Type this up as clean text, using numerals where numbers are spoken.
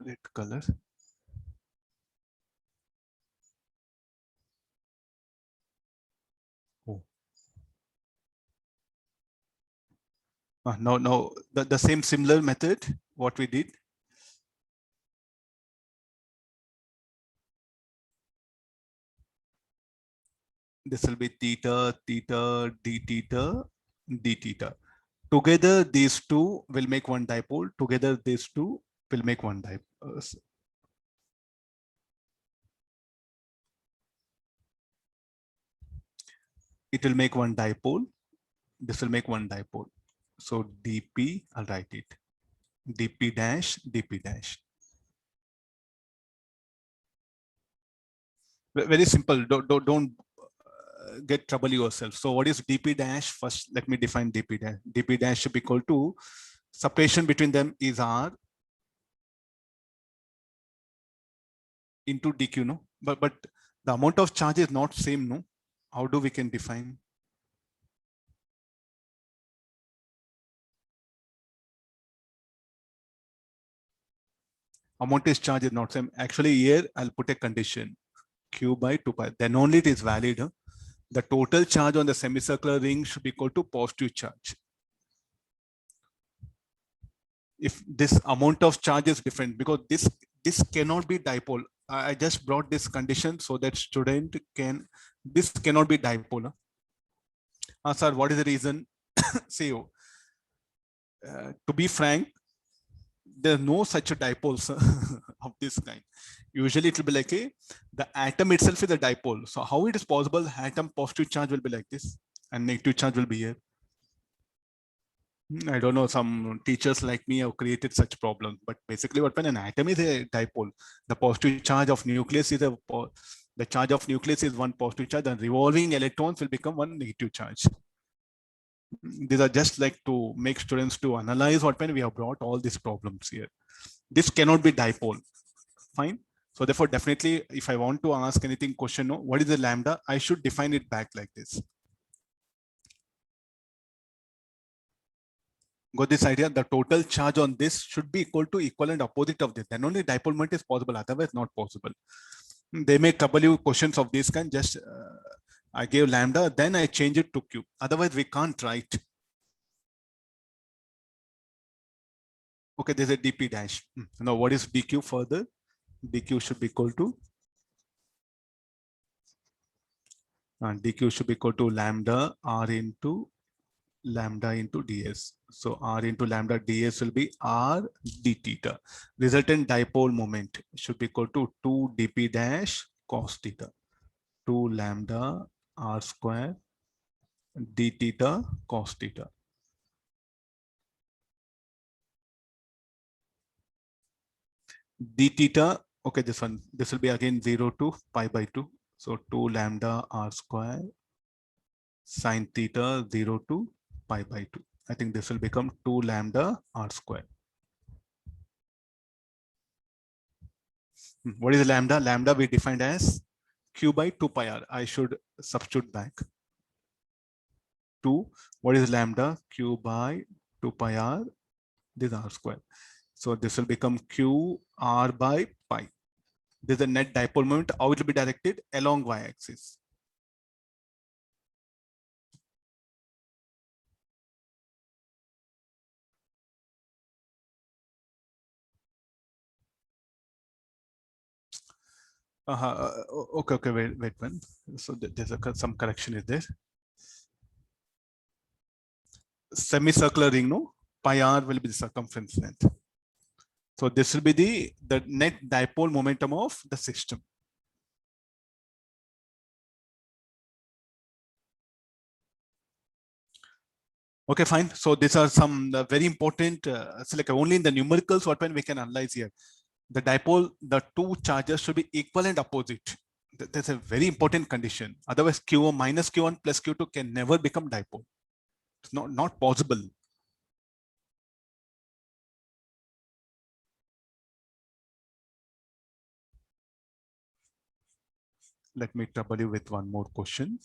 red color. Oh. No, the same similar method, what we did. This will be theta, theta, d theta, d theta. Together, these two will make one dipole. Together, these two will make one dipole. It will make one dipole. This will make one dipole. So dp, I'll write it. dp dash, dp dash. Very simple. Don't get trouble yourself. So what is dp dash? First, let me define dp dash. dp dash should be equal to separation between them is r into dq, no? But the amount of charge is not same, no? How do we can define? Amount is charge is not same. Actually, here I'll put a condition q by 2 pi. Then only it is valid. Huh? The total charge on the semicircular ring should be equal to positive charge. If this amount of charge is different, because this cannot be dipole. I just brought this condition so that student can, this cannot be dipole. Sir, what is the reason? See, to be frank, there's no such a dipoles of this kind. Usually it will be like the atom itself is a dipole. So how it is possible atom positive charge will be like this and negative charge will be here? I don't know, some teachers like me have created such problems, but basically what when an atom is a dipole, the positive charge of nucleus is the charge of nucleus is one positive charge, and revolving electrons will become one negative charge. These are just like to make students to analyze what when we have brought all these problems here. This cannot be dipole. Fine. So therefore, definitely, if I want to ask anything question, no, what is the lambda? I should define it back like this. Got this idea? The total charge on this should be equal to equivalent opposite of this. Then only dipole moment is possible. Otherwise, not possible. They may trouble you questions of this kind. Just I gave lambda, then I change it to q. Otherwise, we can't write. Okay, there's a dp dash. Now, what is dq further? dq should be equal to dq should be equal to lambda r into lambda into ds. So r into lambda ds will be r d theta. Resultant dipole moment should be equal to 2 dp dash cos theta. 2 lambda r square d theta cos theta. D theta, okay, this will be again 0 to pi by 2. So 2 lambda r square sine theta 0 to pi by 2. I think this will become 2 lambda r square. What is lambda? Lambda we defined as q by 2 pi r. I should substitute back. 2. What is lambda? Q by 2 pi r. This r square. So this will become q r by pi. This is the net dipole moment. How it will be directed? Along y-axis. Okay, wait one. So there's some correction is there. Semicircular ring, no? Pi r will be the circumference length. So this will be the net dipole momentum of the system. Okay, fine. So these are some very important, so like only in the numericals, what when we can analyze here. The dipole, the two charges should be equal and opposite. That's a very important condition. Otherwise, Q1 minus Q1 plus Q2 can never become dipole. It's not possible. Let me trouble you with one more question.